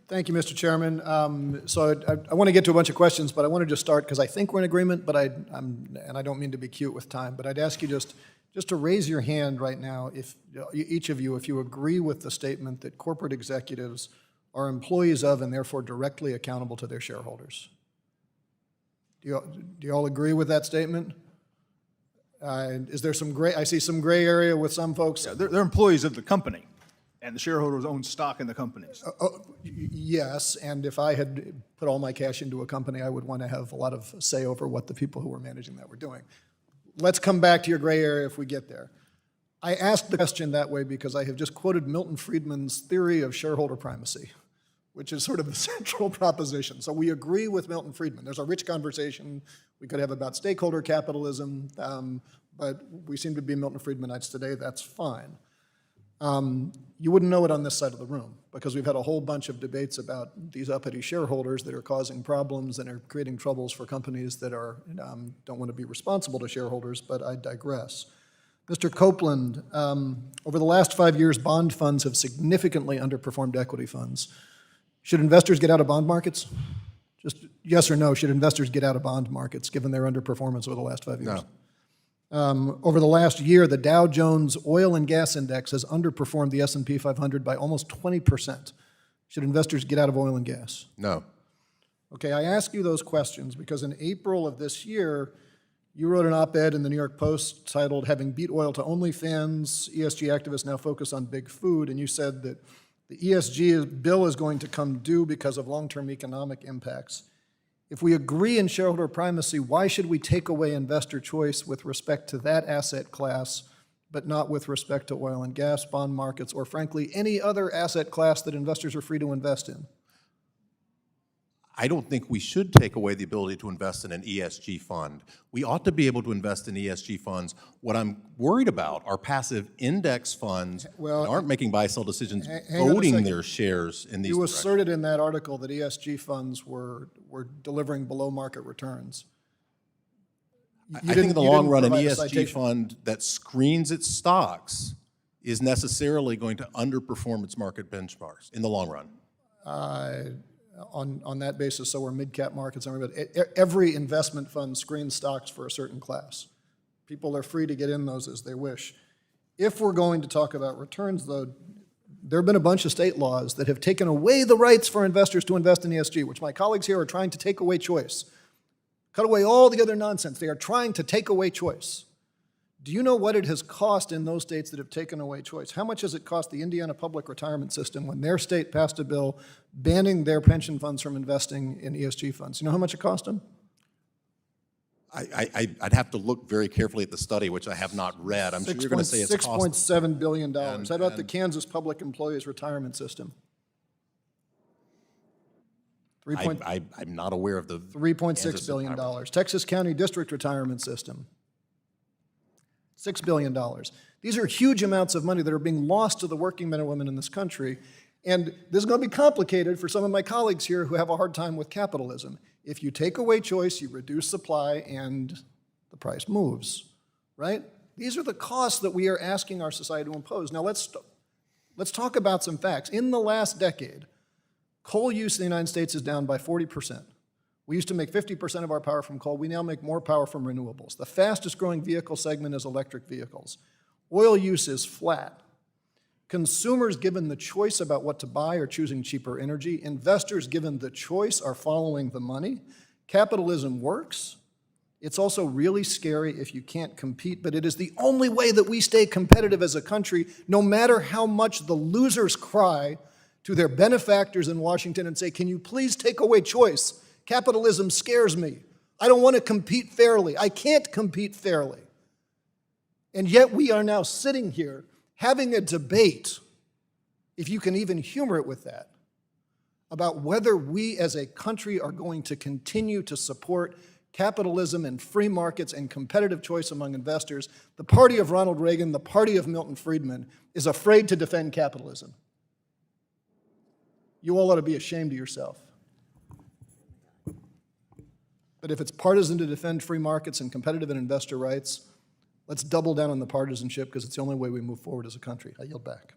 Thank you, Mr. Chairman. So I want to get to a bunch of questions, but I want to just start because I think we're in agreement, but and I don't mean to be cute with time, but I'd ask you just to raise your hand right now, if each of you, if you agree with the statement that corporate executives are employees of and therefore directly accountable to their shareholders. Do you all agree with that statement? Is there some gray? I see some gray area with some folks. Yeah, they're employees of the company, and the shareholders own stock in the companies. Yes, and if I had put all my cash into a company, I would want to have a lot of say over what the people who were managing that were doing. Let's come back to your gray area if we get there. I asked the question that way because I have just quoted Milton Friedman's theory of shareholder primacy, which is sort of the central proposition. So we agree with Milton Friedman. There's a rich conversation we could have about stakeholder capitalism, but we seem to be Milton Friedmanites today. That's fine. You wouldn't know it on this side of the room because we've had a whole bunch of debates about these uppity shareholders that are causing problems and are creating troubles for companies that are don't want to be responsible to shareholders, but I digress. Mr. Copeland, over the last 5 years, bond funds have significantly underperformed equity funds. Should investors get out of bond markets? Just yes or no, should investors get out of bond markets given their underperformance over the last 5 years? No. Over the last year, the Dow Jones Oil and Gas Index has underperformed the S&P 500 by almost 20%. Should investors get out of oil and gas? No. Okay, I ask you those questions because in April of this year, you wrote an op-ed in the New York Post titled, "Having Beat Oil to OnlyFans, ESG Activists Now Focus on Big Food," and you said that the ESG bill is going to come due because of long-term economic impacts. If we agree in shareholder primacy, why should we take away investor choice with respect to that asset class, but not with respect to oil and gas, bond markets, or frankly, any other asset class that investors are free to invest in? I don't think we should take away the ability to invest in an ESG fund. We ought to be able to invest in ESG funds. What I'm worried about are passive index funds that aren't making buy-sell decisions, voting their shares in these You directions. asserted in that article that ESG funds were delivering below-market returns. I think in the long run, an ESG fund that screens its stocks is necessarily going to underperform its market benchmarks in the long run. On that basis, so are mid-cap markets. Every investment fund screens stocks for a certain class. People are free to get in those as they wish. If we're going to talk about returns, though, there have been a bunch of state laws that have taken away the rights for investors to invest in ESG, which my colleagues here are trying to take away choice. Cut away all the other nonsense. They are trying to take away choice. Do you know what it has cost in those states that have taken away choice? How much has it cost the Indiana Public Retirement System when their state passed a bill banning their pension funds from investing in ESG funds? You know how much it cost them? I'd have to look very carefully at the study, which I have not read. I'm sure you're going to say it's cost $6.7 billion. How about the Kansas Public Employees Retirement System? I'm not aware of the $3.6 billion. Texas County District Retirement System. $6 billion. These are huge amounts of money that are being lost to the working men and women in this country. And this is going to be complicated for some of my colleagues here who have a hard time with capitalism. If you take away choice, you reduce supply, and the price moves, right? These are the costs that we are asking our society to impose. Now let's talk about some facts. In the last decade, coal use in the United States is down by 40%. We used to make 50% of our power from coal. We now make more power from renewables. The fastest growing vehicle segment is electric vehicles. Oil use is flat. Consumers given the choice about what to buy are choosing cheaper energy. Investors given the choice are following the money. Capitalism works. It's also really scary if you can't compete, but it is the only way that we stay competitive as a country, no matter how much the losers cry to their benefactors in Washington and say, can you please take away choice? Capitalism scares me. I don't want to compete fairly. I can't compete fairly. And yet we are now sitting here having a debate, if you can even humor it with that, about whether we as a country are going to continue to support capitalism and free markets and competitive choice among investors. The party of Ronald Reagan, the party of Milton Friedman, is afraid to defend capitalism. You all ought to be ashamed of yourself. But if it's partisan to defend free markets and competitive and investor rights, let's double down on the partisanship because it's the only way we move forward as a country. I yield back.